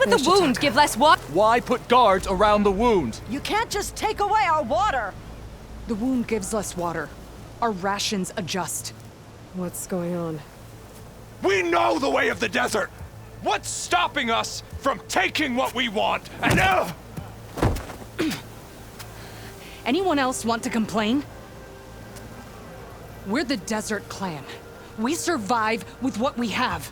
would the wound give less water? Why put guards around the wound? You can't just take away our water! The wound gives less water. Our rations adjust. What's going on? We know the way of the desert! What's stopping us from taking what we want? And Anyone else want to complain? We're the Desert Clan. We survive with what we have.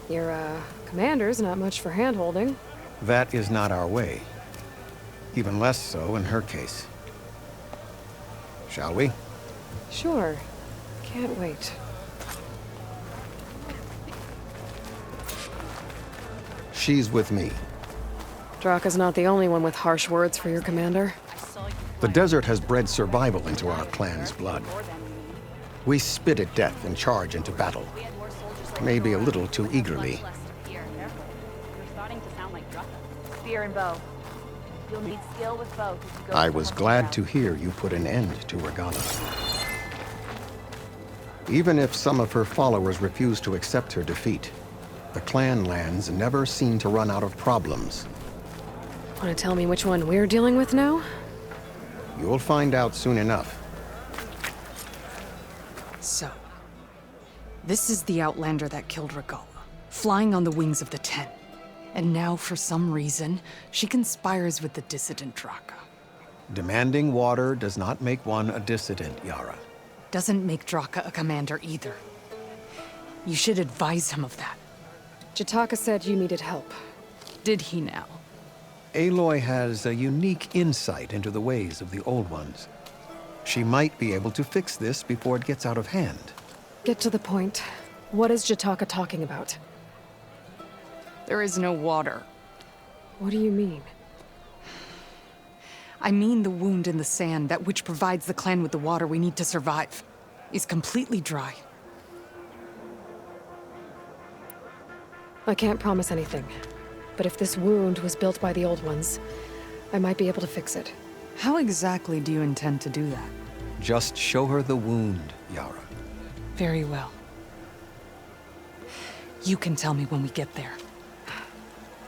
Your, commander's not much for hand-holding. That is not our way. Even less so in her case. Shall we? Sure. Can't wait. She's with me. Draka's not the only one with harsh words for your commander. The desert has bred survival into our clan's blood. We spit at death and charge into battle. Maybe a little too eagerly. Spear and bow. You'll need skill with both as you go. I was glad to hear you put an end to Regalla. Even if some of her followers refuse to accept her defeat, the clan lands never seem to run out of problems. Want to tell me which one we're dealing with now? You'll find out soon enough. So, this is the Outlander that killed Regalla, flying on the wings of the Ten. And now, for some reason, she conspires with the dissident Draka. Demanding water does not make one a dissident, Yara. Doesn't make Draka a commander either. You should advise him of that. Jataka said you needed help. Did he now? Aloy has a unique insight into the ways of the Old Ones. She might be able to fix this before it gets out of hand. Get to the point. What is Jataka talking about? There is no water. What do you mean? I mean the wound in the sand, that which provides the clan with the water we need to survive, is completely dry. I can't promise anything. But if this wound was built by the Old Ones, I might be able to fix it. How exactly do you intend to do that? Just show her the wound, Yara. Very well. You can tell me when we get there.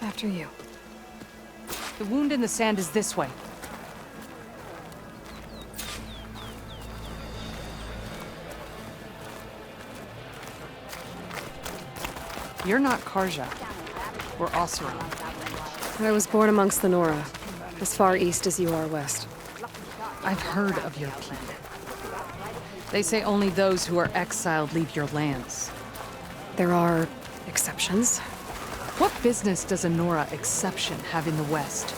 After you. The wound in the sand is this way. You're not Karja. We're Oseram. I was born amongst the Nora, as far east as you are west. I've heard of your people. They say only those who are exiled leave your lands. There are exceptions. What business does a Nora exception have in the West?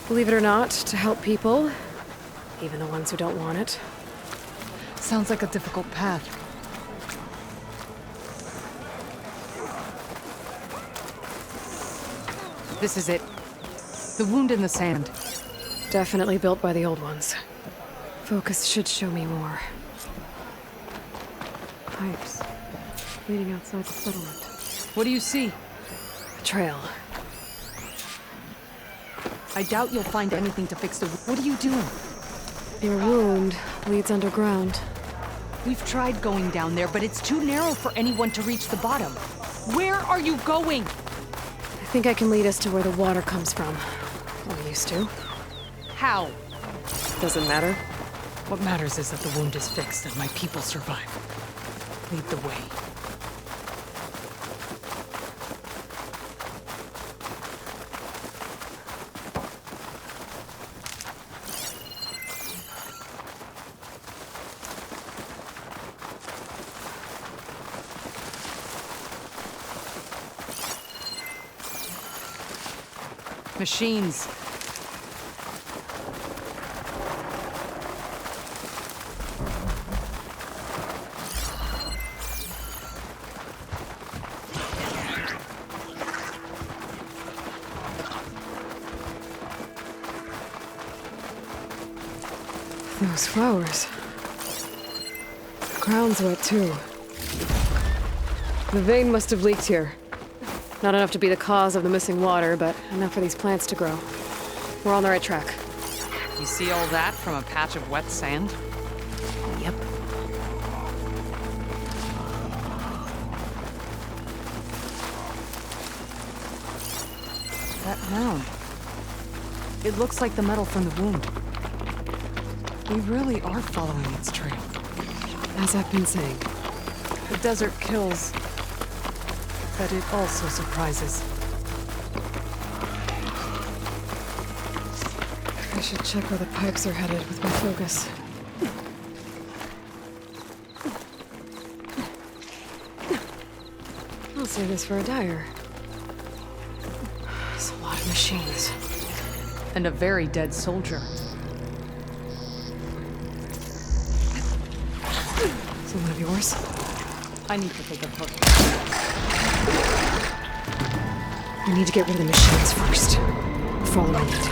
Believe it or not, to help people, even the ones who don't want it. Sounds like a difficult path. This is it. The wound in the sand. Definitely built by the Old Ones. Focus should show me more. Pipes. Leading outside the settlement. What do you see? A trail. I doubt you'll find anything to fix the... What are you doing? Your wound leads underground. We've tried going down there, but it's too narrow for anyone to reach the bottom. Where are you going? I think I can lead us to where the water comes from. Or used to. How? Doesn't matter. What matters is that the wound is fixed and my people survive. Lead the way. Machines. Those flowers. The ground's wet too. The vein must have leaked here. Not enough to be the cause of the missing water, but enough for these plants to grow. We're on the right track. You see all that from a patch of wet sand? Yep. That mound. It looks like the metal from the wound. We really are following its trail. As I've been saying. The desert kills, but it also surprises. I should check where the pipes are headed with my focus. I'll save this for a dyer. It's a lot of machines. And a very dead soldier. Is it one of yours? I need to take a look. We need to get rid of the machines first. Follow my lead.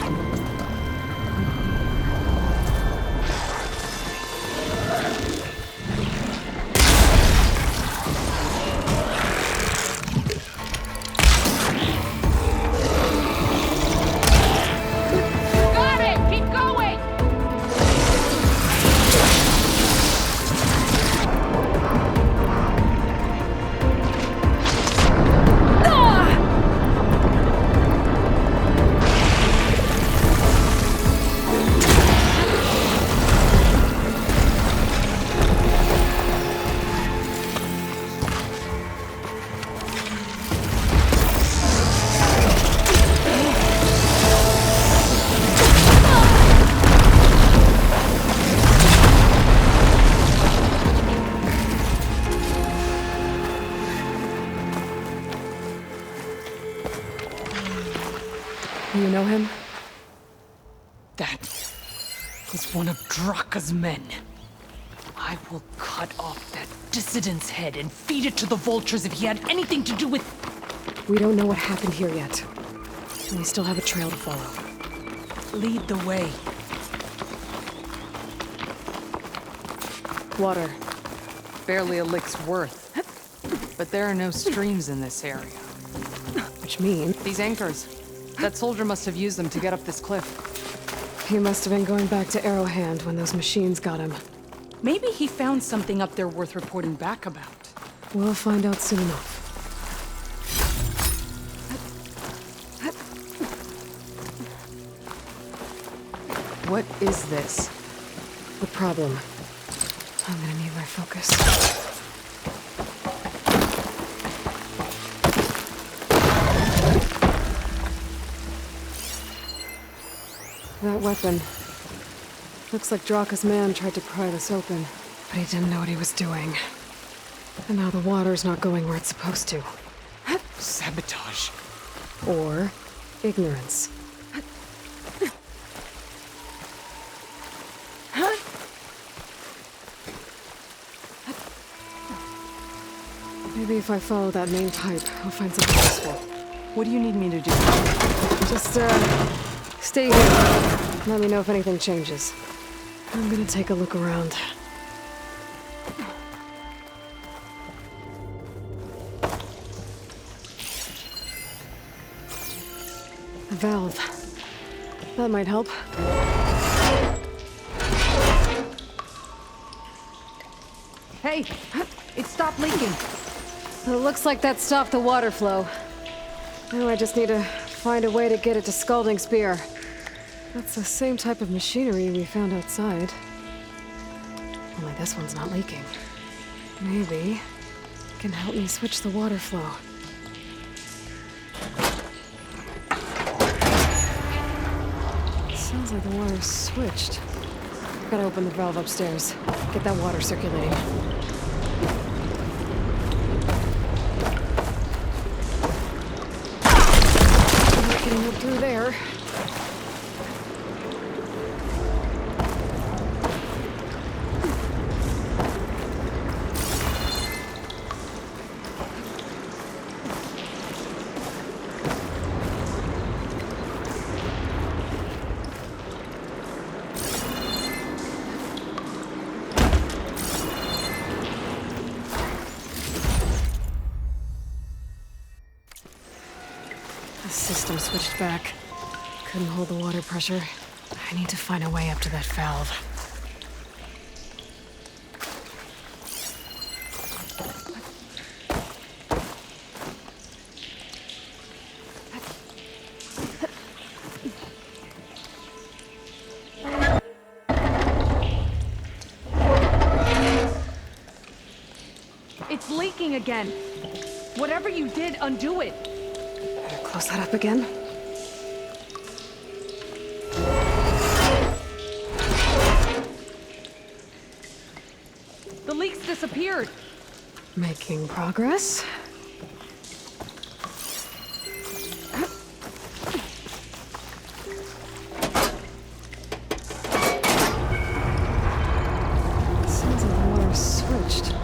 Got it! Keep going! You know him? That was one of Draka's men. I will cut off that dissident's head and feed it to the vultures if he had anything to do with... We don't know what happened here yet. And we still have a trail to follow. Lead the way. Water. Barely a lick's worth. But there are no streams in this area. Which means These anchors. That soldier must have used them to get up this cliff. he must have been going back to Arrowhand when those machines got him. Maybe he found something up there worth reporting back about. We'll find out soon enough. What is this? The problem. I'm gonna need my focus. That weapon. Looks like Draka's man tried to pry this open, but he didn't know what he was doing. And now the water's not going where it's supposed to. Sabotage. Or ignorance. Maybe if I follow that main pipe, I'll find something useful. What do you need me to do? Just, stay here. Let me know if anything changes. I'm gonna take a look around. A valve. That might help. Hey! It stopped leaking. It looks like that stopped the water flow. Now I just need to find a way to get it to Scalding Spear. That's the same type of machinery we found outside. Only this one's not leaking. Maybe it can help me switch the water flow. Sounds like the water's switched. Gotta open the valve upstairs. Get that water circulating. Not getting it through there. The system switched back. Couldn't hold the water pressure. I need to find a way up to that valve. leaking again. Whatever you did, undo it. Better close that up again. The leak's disappeared. Making progress. Seems like the water's switched.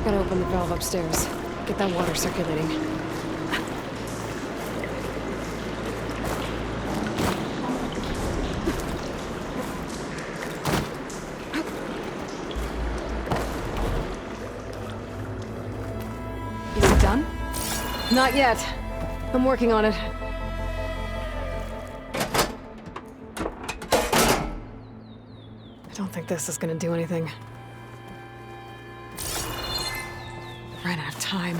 Gotta open the valve upstairs. Get that water circulating. Is it done? Not yet. I'm working on it. I don't think this is gonna do anything. Ran out of time.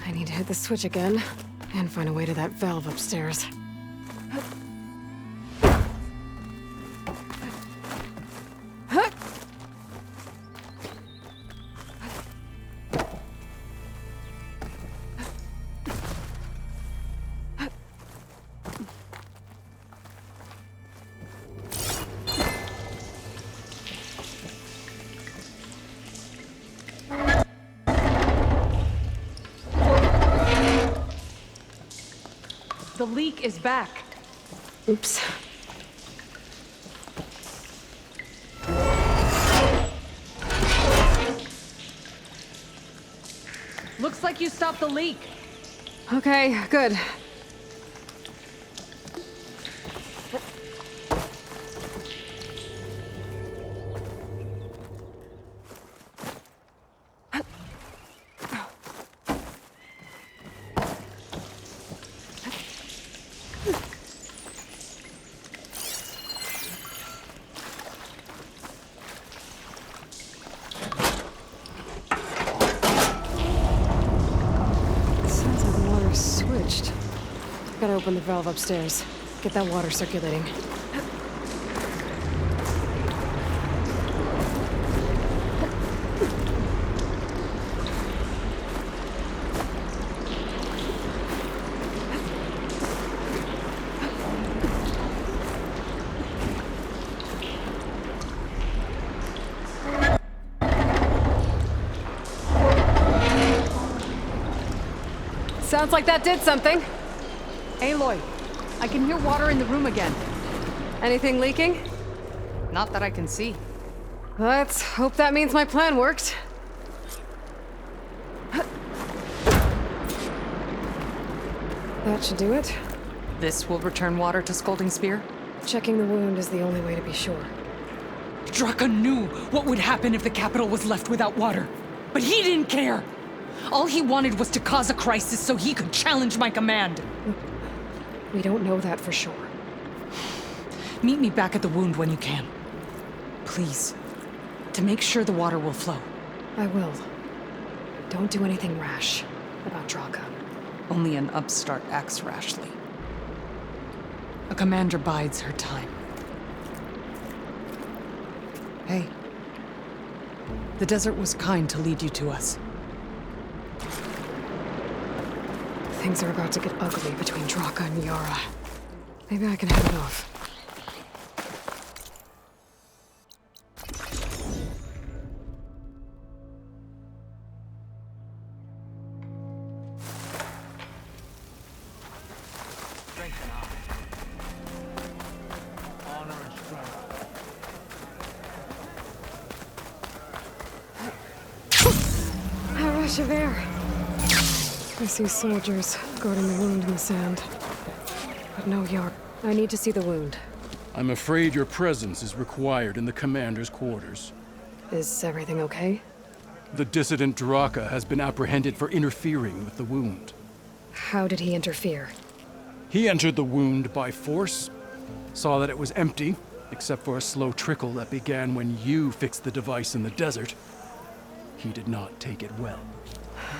I need to hit the switch again and find a way to that valve upstairs. The leak is back. Oops. Looks like you stopped the leak. Okay, good. Sounds like the water's switched. Gotta open the valve upstairs. Get that water circulating. Sounds like that did something. Aloy, I can hear water in the room again. Anything leaking? Not that I can see. Let's hope that means my plan worked. That should do it. This will return water to Scalding Spear? Checking the wound is the only way to be sure. Draka knew what would happen if the capital was left without water. But he didn't care! All he wanted was to cause a crisis so he could challenge my command. We don't know that for sure. Meet me back at the wound when you can. Please. To make sure the water will flow. I will. Don't do anything rash about Draka. Only an upstart acts rashly. A commander bides her time. Hey. The desert was kind to lead you to us. Things are about to get ugly between Draka and Yara. Maybe I can head it off. A rush of air. I see soldiers guarding the wound in the sand. But no Yara. I need to see the wound. I'm afraid your presence is required in the commander's quarters. Is everything okay? The dissident Draka has been apprehended for interfering with the wound. How did he interfere? He entered the wound by force, saw that it was empty, except for a slow trickle that began when you fixed the device in the desert. He did not take it well.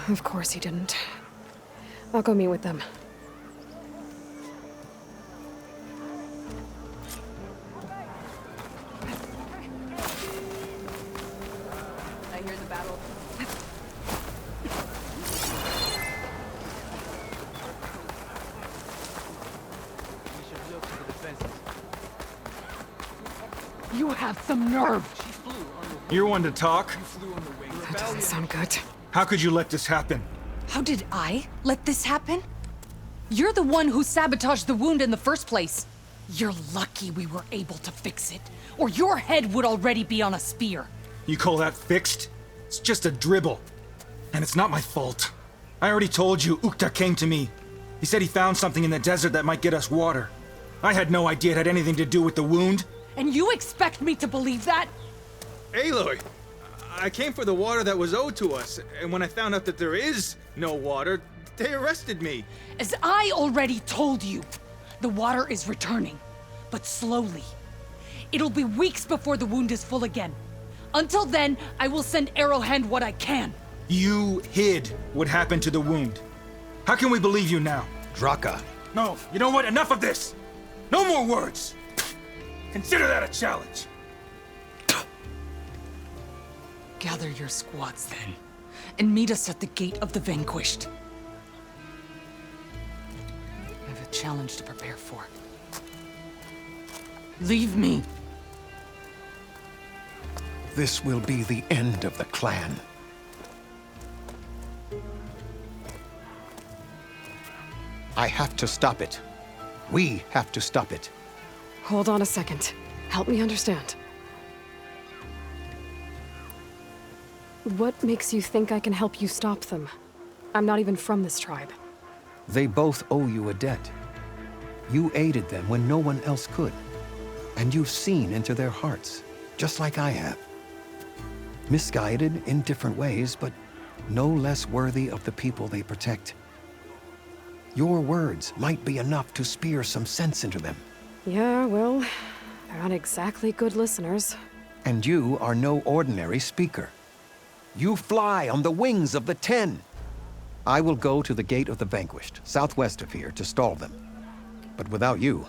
Of course he didn't. I'll go meet with them. I hear the battle. You have some nerve. You're one to talk. That doesn't sound good. How could you let this happen? How did I let this happen? You're the one who sabotaged the wound in the first place. You're lucky we were able to fix it, or your head would already be on a spear. You call that fixed? It's just a dribble. And it's not my fault. I already told you, Ukta came to me. He said he found something in the desert that might get us water. I had no idea it had anything to do with the wound. And you expect me to believe that? Aloy, I came for the water that was owed to us, and when I found out that there is no water, they arrested me. As I already told you, the water is returning, but slowly. It'll be weeks before the wound is full again. Until then, I will send Arrowhand what I can. You hid what happened to the wound. How can we believe you now? Draka. No, you know what? Enough of this! No more words! Consider that a challenge! Gather your squads then, and meet us at the Gate of the Vanquished. I have a challenge to prepare for. Leave me. This will be the end of the clan. I have to stop it. We have to stop it. Hold on a second. Help me understand. What makes you think I can help you stop them? I'm not even from this tribe. They both owe you a debt. You aided them when no one else could. And you've seen into their hearts, just like I have. Misguided in different ways, but no less worthy of the people they protect. Your words might be enough to spear some sense into them. Yeah, well, they're not exactly good listeners. And you are no ordinary speaker. You fly on the wings of the Ten. I will go to the Gate of the Vanquished, southwest of here, to stall them. But without you,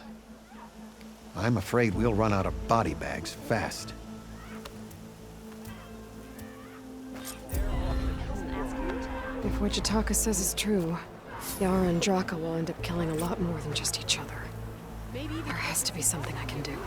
I'm afraid we'll run out of body bags fast. If what Jataka says is true, Yara and Draka will end up killing a lot more than just each other. There has to be something I can do.